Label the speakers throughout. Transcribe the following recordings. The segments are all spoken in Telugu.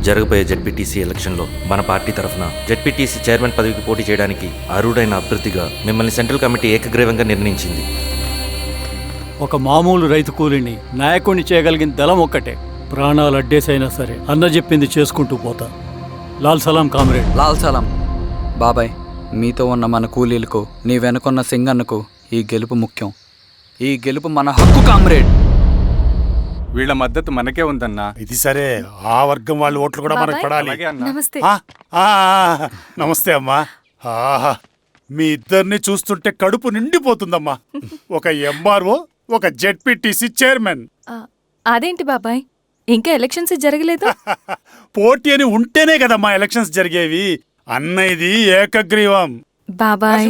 Speaker 1: జరగబోయే జెడ్పీటీసీ ఎలక్షన్లో మన పార్టీ తరఫున జెడ్పీటీసీ చైర్మన్ పదవికి పోటీ చేయడానికి అర్హుడైన అభ్యర్థిగా మిమ్మల్ని సెంట్రల్ కమిటీ ఏకగ్రీవంగా నిర్ణయించింది.
Speaker 2: ఒక మామూలు రైతు కూలీని నాయకుడిని చేయగలిగిన దళం ఒక్కటే. ప్రాణాలు అడ్డేసైనా సరే అన్న చెప్పింది చేసుకుంటూ పోతా. లాల్ సలాం కామ్రేడ్.
Speaker 3: లాల్ సలాం. బాబాయ్, మీతో ఉన్న మన కూలీలకు, నీ వెనుకున్న సింగన్నకు ఈ గెలుపు ముఖ్యం. ఈ గెలుపు మన హక్కు కామ్రేడ్.
Speaker 4: వీళ్ళ మద్దతు మనకే ఉందన్నా.
Speaker 5: ఇది సరే, ఆ వర్గం వాళ్ళ ఓట్లు కూడా మనకు పడాలి.
Speaker 6: నమస్తే.
Speaker 5: నమస్తే అమ్మా. మీ ఇద్దరిని చూస్తుంటే కడుపు నిండిపోతుందమ్మా. ఒక ఎంఆర్ఓ, ఒక జెడ్పీటీసీ చైర్మన్.
Speaker 6: అదేంటి బాబాయ్, ఇంకా ఎలక్షన్స్ జరగలేదు?
Speaker 5: పోటీ అని ఉంటేనే కదమ్మా ఎలక్షన్స్ జరిగేవి. అన్నయ్యది ఏకగ్రీవం.
Speaker 6: బాబాయ్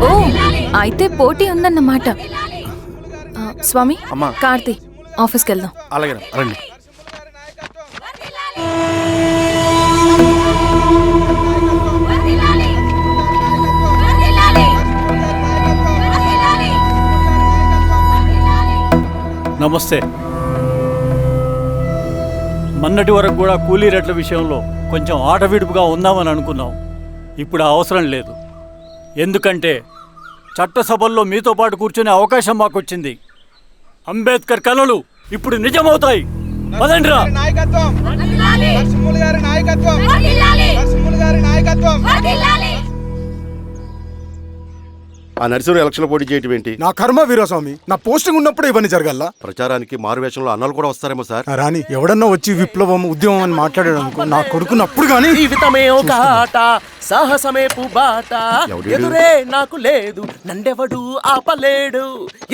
Speaker 6: ఓ, అయితే పోటీ ఉందన్నమాట. స్వామి, కార్తీ, ఆఫీస్కి వెళ్దాం.
Speaker 5: అలాగే రండి.
Speaker 2: నమస్తే. మొన్నటి వరకు కూడా కూలీ రేట్ల విషయంలో కొంచెం ఆటవిడుపుగా ఉందామని అనుకున్నాం. ఇప్పుడు ఆ అవసరం లేదు. ఎందుకంటే చట్టసభల్లో మీతో పాటు కూర్చునే అవకాశం మాకు వచ్చింది. అంబేద్కర్ కలలు ఇప్పుడు నిజమవుతాయి. పదండ్రా.
Speaker 7: ఆ నరసింహ ఎలక్షన్ పోటీ చేయటం ఏంటి?
Speaker 8: నా కర్మ వీరస్వామి, నా పోస్టింగ్ ఉన్నప్పుడు ఇవన్నీ జరగాల.
Speaker 7: ప్రచారానికి మారువేషంలో అన్నలు కూడా వస్తారేమో సార్.
Speaker 8: రాని ఎవడన్నా వచ్చి విప్లవం, ఉద్యమం అని మాట్లాడాడు అనుకో, నా కొడుకుని అప్పుడు గానీ.
Speaker 9: జీవితమే ఒక ఆట, సాహసమే పుబాట, ఎదురే నాకు లేదు నన్నెవడు ఆపలేడు,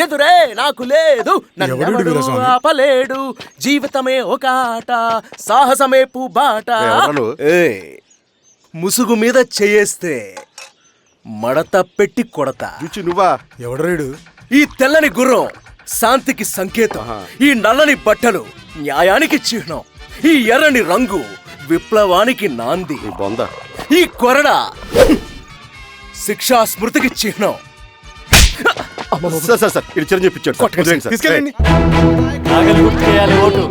Speaker 9: ఎదురే నాకు లేదు నన్నెవడు ఆపలేడు, జీవితమే ఒక ఆట, సాహసమే పుబాట. ముసుగు మీద చేయేస్తే మడత పెట్టి కొడతా.
Speaker 7: నువ్వా?
Speaker 8: ఎవడరేడు?
Speaker 9: ఈ తెల్లని గుర్రం శాంతికి సంకేతం, ఈ నల్లని బట్టలు న్యాయానికి చిహ్నం, ఈ ఎర్రని రంగు విప్లవానికి నాంది, ఈ కొరడ శిక్షా స్మృతికి చిహ్నం.
Speaker 7: చిరంజీవి
Speaker 2: నాగలి గుర్తు వేయాలి ఓటు.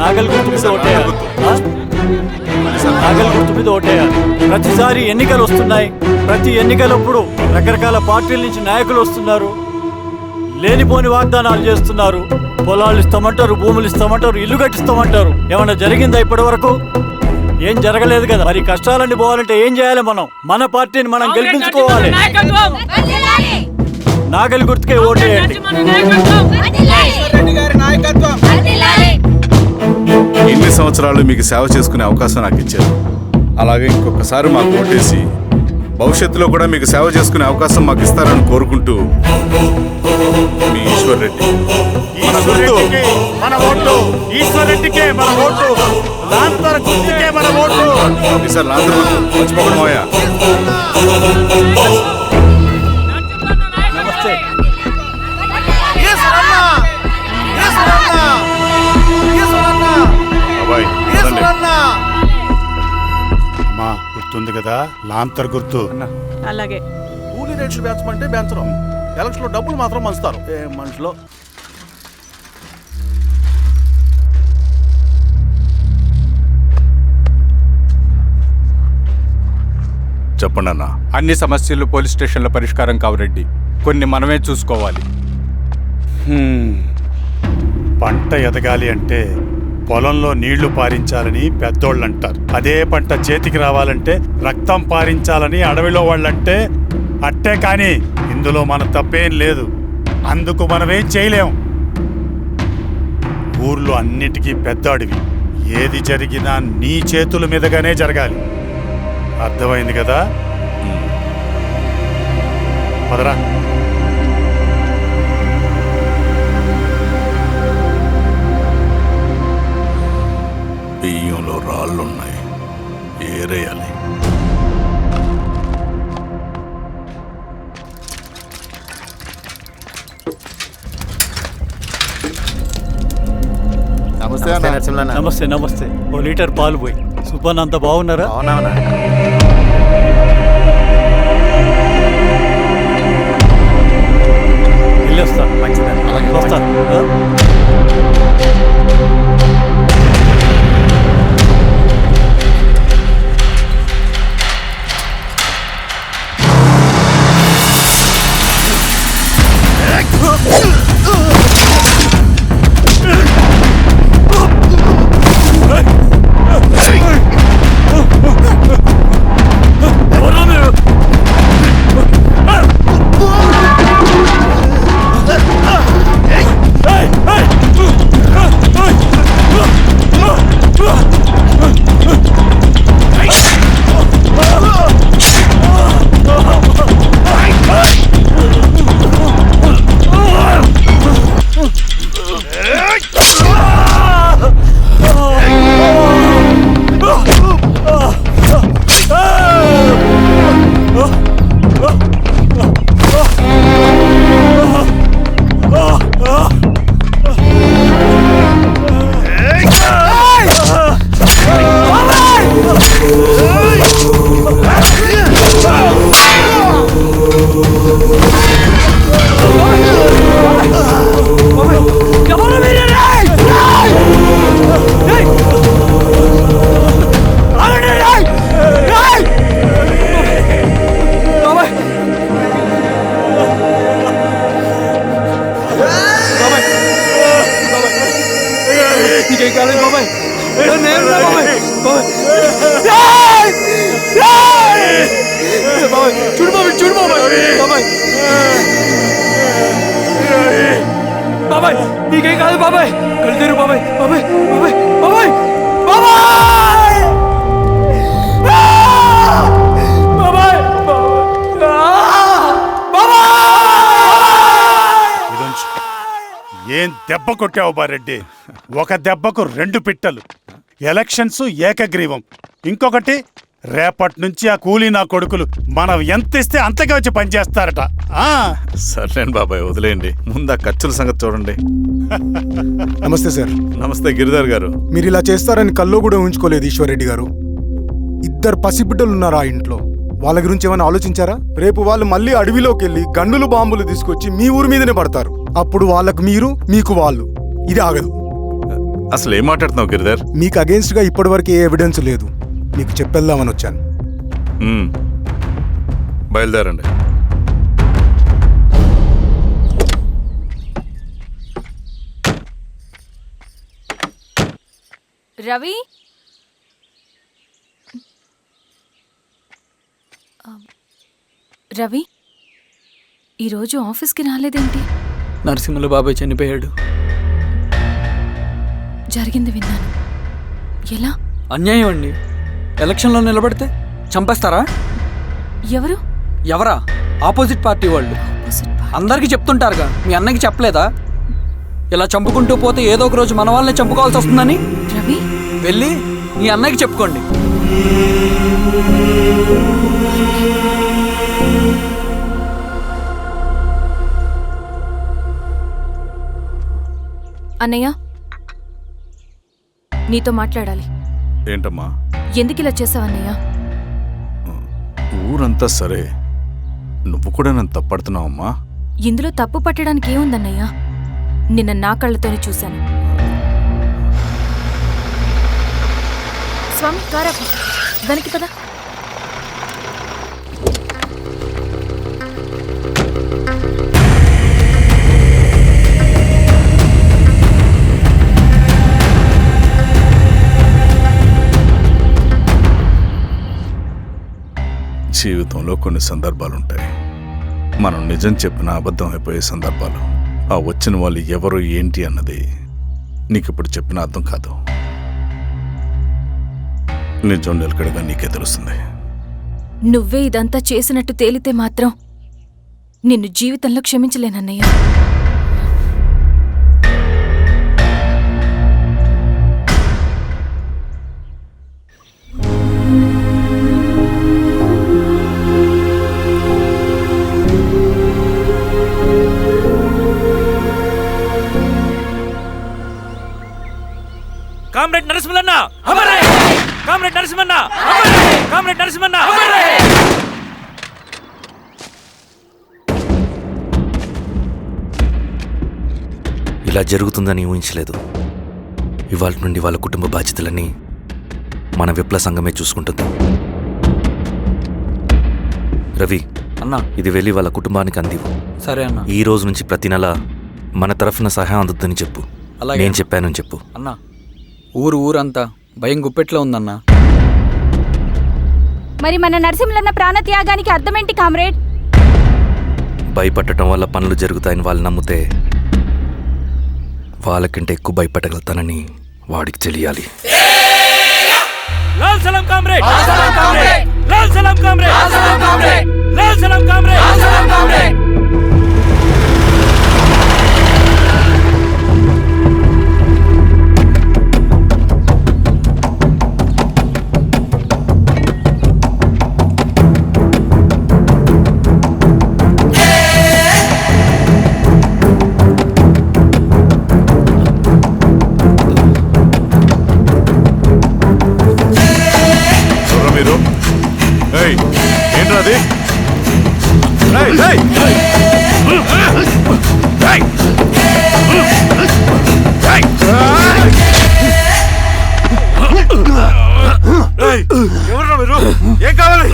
Speaker 2: నాగలి గుర్తు మీద ఓటేయాలి. నాగలి గుర్తు మీద ఓటేయాలి. ప్రతిసారి ఎన్నికలు వస్తున్నాయి. ప్రతి ఎన్నికలప్పుడు రకరకాల పార్టీల నుంచి నాయకులు వస్తున్నారు. లేనిపోని వాగ్దానాలు చేస్తున్నారు. పొలాలు ఇస్తామంటారు, భూములు ఇస్తామంటారు, ఇల్లు కట్టిస్తామంటారు. ఏమన్నా జరిగిందా ఇప్పటి వరకు? ఏం జరగలేదు కదా. మరి కష్టాలన్నీ పోవాలంటే ఏం చేయాలి? మన పార్టీని మనం గెలిపించుకోవాలి. నాగలి గుర్తుకే ఓటేయండి.
Speaker 4: ఇన్ని సంవత్సరాలు మీకు సేవ చేసుకునే అవకాశం నాకు ఇచ్చారు. అలాగే ఇంకొకసారి మాకు ఓటేసి భవిష్యత్తులో కూడా మీకు సేవ చేసుకునే అవకాశం మాకు ఇస్తారని కోరుకుంటూ, మీ ఈశ్వర్ రెడ్డి.
Speaker 2: నమస్తే.
Speaker 5: అమ్మా, గుర్తుంది కదా లాంతర్ గుర్తు.
Speaker 6: అలాగే.
Speaker 10: కూలీ రేట్లు పెంచమంటే పెంచడం, ఎలక్షన్ లో డబ్బులు మాత్రం మంచుతారు. ఏ మనుషులో.
Speaker 4: చెప్పండి అన్న. అన్ని సమస్యలు పోలీస్ స్టేషన్ల పరిష్కారం కావు రెడ్డి, కొన్ని మనమే చూసుకోవాలి.
Speaker 5: పంట ఎదగాలి అంటే పొలంలో నీళ్లు పారించాలని పెద్దోళ్ళు అంటారు. అదే పంట చేతికి రావాలంటే రక్తం పారించాలని అడవిలో వాళ్ళంటే అట్టే. కానీ ఇందులో మన తప్పేం లేదు. అందుకు మనమేం చేయలేం. ఊర్లో అన్నిటికీ పెద్ద అడవి. ఏది జరిగినా నీ చేతుల మీదగానే జరగాలి. అర్థమైంది కదా? పదరా.
Speaker 4: బియ్యంలో రాళ్ళున్నాయి, ఏరేయాలి.
Speaker 2: నమస్తే. నమస్తే. ఓ లీటర్ పాలు పోయి. సుబ్బన్, అంత బాగున్నారా?
Speaker 3: బాబాయ్ నీకేం కాదు బాబాయ్, కళ్ళు తెరు బాబాయ్. బాబాయ్ బాబాయ్ బాబాయ్ బాబాయ్ బాబాయ్
Speaker 5: ఇదొంచు. ఏం దెబ్బ కొట్టావు బారెడ్డి? ఒక దెబ్బకు 2 పిట్టలు. ఎలక్షన్స్ ఏకగ్రీవం. ఇంకొకటి, రేపటి నుంచి ఆ కూలీ నా కొడుకులు మనం ఎంత ఇస్తే అంతగా వచ్చి పనిచేస్తారట.
Speaker 4: సర్లేండి బాబాయ్, వదిలేయండి. ముందు ఆ ఖర్చుల సంగతి చూడండి.
Speaker 8: నమస్తే సార్.
Speaker 4: నమస్తే గిరిధర్ గారు.
Speaker 8: మీరు ఇలా చేస్తారని కల్లో కూడా ఊహించుకోలేదు ఈశ్వర్రెడ్డి గారు. 2 పసిబిడ్డలు ఉన్నారు ఆ ఇంట్లో. వాళ్ళ గురించి ఏమైనా ఆలోచించారా? రేపు వాళ్ళు మళ్ళీ అడవిలోకి వెళ్ళి గన్నులు బాంబులు తీసుకొచ్చి మీ ఊరి మీదనే పడతారు. అప్పుడు వాళ్ళకు మీరు, మీకు వాళ్ళు. ఇది ఆగదు.
Speaker 4: అసలు ఏం మాట్లాడుతున్నావు గిరిధర్?
Speaker 8: మీకు అగేన్స్ట్ గా ఇప్పటివరకు ఏ ఎవిడెన్స్ లేదు. మీకు చెప్పేద్దామని వచ్చాను.
Speaker 4: బయలుదేరండి.
Speaker 6: రవి, రవి ఈరోజు ఆఫీస్కి రాలేదేంటి?
Speaker 3: నరసింహుల బాబాయ్ చనిపోయాడు.
Speaker 6: జరిగింది విన్నాను. ఎలా?
Speaker 3: అన్యాయం అండి. ఎలక్షన్లో నిలబడితే చంపేస్తారా?
Speaker 6: ఎవరు?
Speaker 3: ఎవరా? ఆపోజిట్ పార్టీ వాళ్ళు. అందరికీ చెప్తుంటారుగా, మీ అన్నకి చెప్పలేదా? ఇలా చంపుకుంటూ పోతే ఏదో ఒక రోజు మన వాళ్ళని చంపుకోవాల్సి వస్తుందని.
Speaker 6: రవి,
Speaker 3: వెళ్ళి మీ అన్నకి చెప్పుకోండి.
Speaker 6: అన్నయ్య, నీతో మాట్లాడాలి.
Speaker 4: ఏంటమ్మా?
Speaker 6: ఎందుకు ఇలా చేసావన్నయ్య?
Speaker 4: ఊరంతా సరే, నువ్వు కూడా నన్ను తప్పడుతున్నావమ్మా.
Speaker 6: ఇందులో తప్పు పట్టడానికి ఏముందన్నయ్య? నిన్న నా కళ్ళతోనే చూశాను. స్వామి, కారాపు దానికి పద.
Speaker 4: జీవితంలో కొన్ని సందర్భాలుంటాయి. మనం నిజం చెప్పిన అబద్ధం అయిపోయే సందర్భాలు. ఆ వచ్చిన వాళ్ళు ఎవరు ఏంటి అన్నది నీకిప్పుడు చెప్పిన అర్థం కాదు. నిజం నిలకడగా నీకే తెలుస్తుంది.
Speaker 6: నువ్వే ఇదంతా చేసినట్టు తేలితే మాత్రం నిన్ను జీవితంలో క్షమించలేనన్నయ్య.
Speaker 1: కామ్రేడ్ నరసింహన్న, కామ్రేడ్ నరసింహన్న, కామ్రేడ్ నరసింహన్న. ఇలా జరుగుతుందని ఊహించలేదు. ఇవాళ నుండి వాళ్ళ కుటుంబ బాధ్యతలన్నీ మన విప్లవ సంఘమే చూసుకుంటుంది. రవి,
Speaker 3: అన్నా.
Speaker 1: ఇది వెళ్ళి వాళ్ళ కుటుంబానికి అందివు.
Speaker 3: సరే అన్నా.
Speaker 1: ఈ రోజు నుంచి ప్రతి నెల మన తరఫున సహాయం అందుతుందని చెప్పు.
Speaker 3: అలాగే
Speaker 1: నేను చెప్పానని చెప్పు.
Speaker 3: అన్నా, ఊరంతా భయం గుప్పెట్లో ఉందన్నా.
Speaker 6: మరి మన నరసింహులన్న ప్రాణత్యాగానికి అర్థమేంటి కామ్రేడ్?
Speaker 1: భయపడటం వల్ల పనులు జరుగుతాయని వాళ్ళు నమ్మితే వాళ్ళకంటే ఎక్కువ భయపడగలుగుతానని వాడికి తెలియాలి.
Speaker 2: లాల్ సలాం కామ్రేడ్! లాల్ సలాం కామ్రేడ్! లాల్ సలాం కామ్రేడ్! లాల్ సలాం కామ్రేడ్! లాల్ సలాం కామ్రేడ్! లాల్ సలాం కామ్రేడ్!
Speaker 4: మీరు ఏంట్రా అది? ఎవరు మీరు? ఏం కావాలి?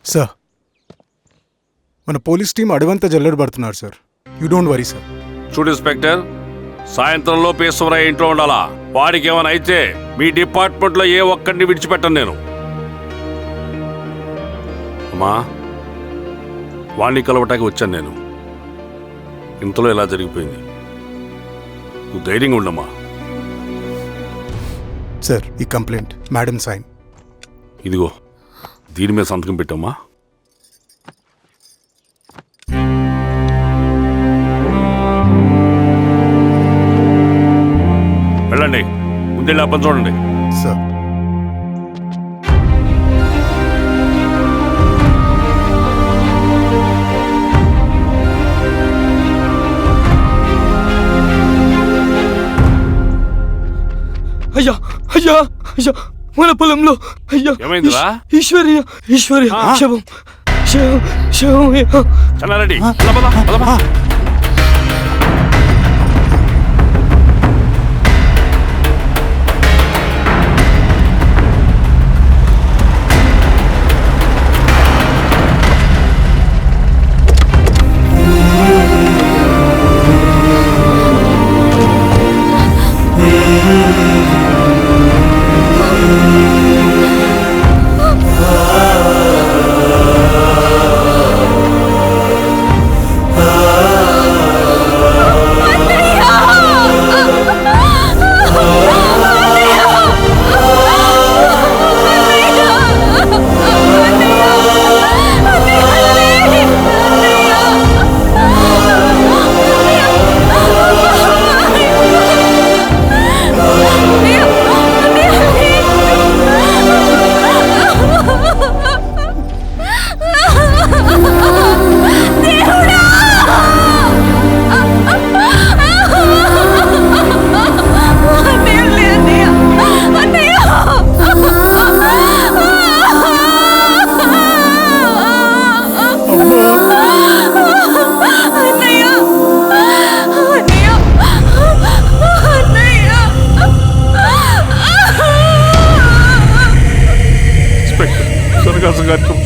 Speaker 8: సార్, మన పోలీస్ టీం అడవంతా జల్లెడ పడుతున్నారు sir. You don't worry sir.
Speaker 11: చూడు ఇన్స్పెక్టర్, సాయంత్రంలో పేశ్వరయ్య ఇంట్లో ఉండాలా. వాడికి ఏమైనా అయితే మీ డిపార్ట్మెంట్లో ఏ ఒక్కడిని విడిచిపెట్టను నేను. అమ్మా, వాణ్ణి కలవటానికి వచ్చాను నేను. ఇంతలో ఎలా జరిగిపోయింది. నువ్వు ధైర్యంగా ఉండమ్మా.
Speaker 8: సార్, ఈ కంప్లైంట్ మేడం సైన్.
Speaker 11: ఇదిగో, దీని మీద సంతకం పెట్టమ్మా. వెళ్ళండి, ముందెళ్ళి అబ్బని చూడండి.
Speaker 8: సార్,
Speaker 9: అయ్యా అయ్యా అయ్యా, మన పొలంలో అయ్యా.
Speaker 11: ఏమైందిరా?
Speaker 9: ఈశ్వర్య శవం శవం శవం.
Speaker 11: చెన్నారెడ్డి, పద పద పద పద.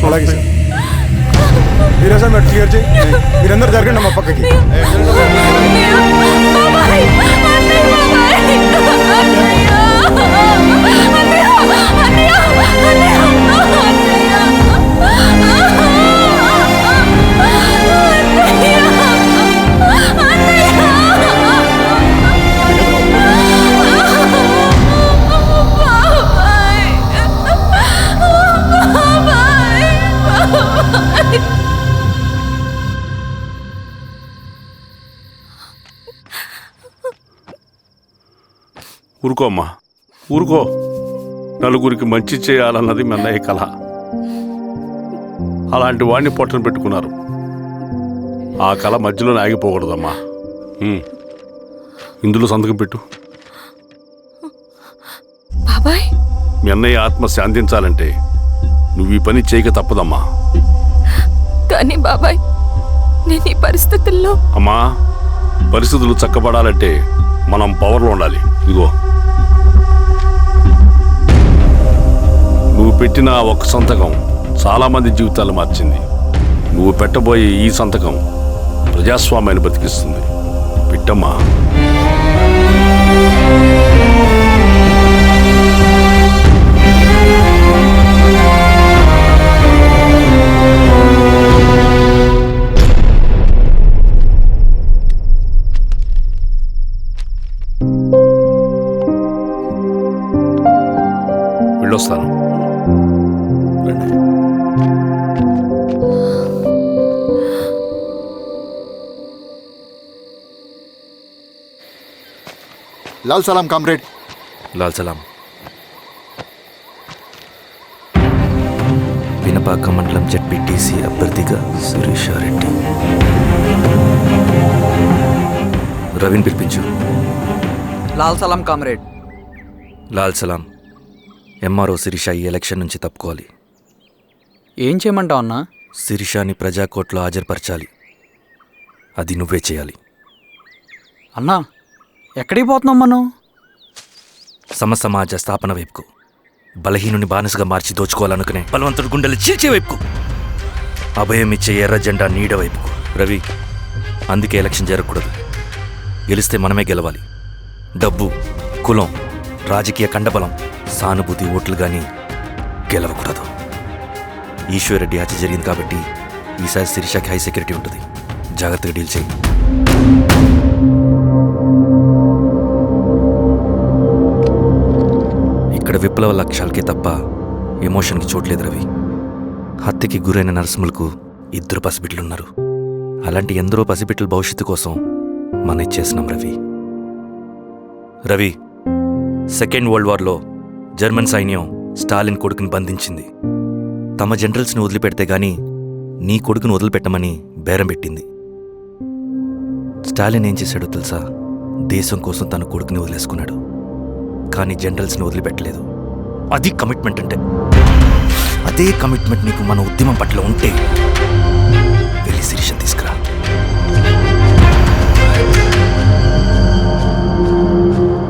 Speaker 8: అలాగే సార్. మీరేసా మీరు క్లియర్ చేయి. మీరందరూ జరగండి మా పక్కకి.
Speaker 11: ఊరుకో అమ్మా, ఊరుకో. నలుగురికి మంచి చేయాలన్నది మీ అన్నయ్య కళ. అలాంటి వాడిని పొట్టను పెట్టుకున్నారు. ఆ కళ మధ్యలోనే ఆగిపోకూడదమ్మా. ఇందులో సంతకం పెట్టు.
Speaker 6: బాబాయ్,
Speaker 11: మీ అన్నయ్య ఆత్మ శాంతించాలంటే నువ్వు ఈ పని చేయక తప్పదమ్మా.
Speaker 6: కానీ బాబాయ్, నేను ఈ పరిస్థితుల్లో
Speaker 11: అమ్మా, పరిస్థితులు చక్కబడాలంటే మనం పవర్లో ఉండాలి. ఇదిగో నువ్వు పెట్టిన ఆ ఒక్క సంతకం చాలా మంది జీవితాలు మార్చింది. నువ్వు పెట్టబోయే ఈ సంతకం ప్రజాస్వామ్యాన్ని బతికిస్తుంది. పెట్టమ్మా. వెళ్ళొస్తాను.
Speaker 12: లాల్ సలాం కామ్రేడ్.
Speaker 1: లాల్ సలాం. పినపాక మండలం జెడ్పీటీసీ అభ్యర్థిగా శిరీషారెడ్డి. రవిని పిలిపించు.
Speaker 3: లాల్ సలాం కామ్రేడ్.
Speaker 1: లాల్ సలాం. ఎంఆర్ఓ శిరీష ఈ ఎలక్షన్ నుంచి తప్పుకోవాలి.
Speaker 3: ఏం చేయమంటావు అన్నా?
Speaker 1: శిరీషాని ప్రజాకోర్టులో హాజరుపరచాలి. అది నువ్వే చేయాలి.
Speaker 3: అన్నా, ఎక్కడికి పోతున్నాం మనం?
Speaker 1: సమసమాజ స్థాపన వైపుకు. బలహీనుని బానిసగా మార్చి దోచుకోవాలనుకునే బలవంతుడు గుండెలు చీల్చే వైపుకు. అభయం ఇచ్చే ఎర్ర జెండా నీడ వైపుకు. రవి, అందుకే ఎలక్షన్ జరగకూడదు. గెలిస్తే మనమే గెలవాలి. డబ్బు, కులం, రాజకీయ కండబలం, సానుభూతి ఓట్లు కానీ గెలవకూడదు. ఈశ్వర్రెడ్డి హత్య జరిగింది కాబట్టి ఈసారి శిరీషకి హై సెక్యూరిటీ ఉంటుంది. జాగ్రత్తగా డీల్ చేయి. ఇక్కడ విప్లవ లక్ష్యాలకే తప్ప ఎమోషన్కి చోట్లేదు రవి. హత్యకి గురైన నరసింహులకు 2 పసిబిడ్డలున్నారు. అలాంటి ఎందరో పసిబిడ్డల భవిష్యత్తు కోసం మనం ఇచ్చేసినాం రవి. రవి, సెకండ్ వరల్డ్ వార్లో జర్మన్ సైన్యం స్టాలిన్ కొడుకుని బంధించింది. తమ జనరల్స్ని వదిలిపెడితే గాని నీ కొడుకును వదిలిపెట్టమని బేరం పెట్టింది. స్టాలిన్ ఏం చేశాడో తెలుసా? దేశం కోసం తన కొడుకుని వదిలేసుకున్నాడు. కానీ జనరల్స్ని వదిలిపెట్టలేదు. అది కమిట్మెంట్ అంటే. అదే కమిట్మెంట్ నీకు మన ఉద్యమం పట్ల ఉంటే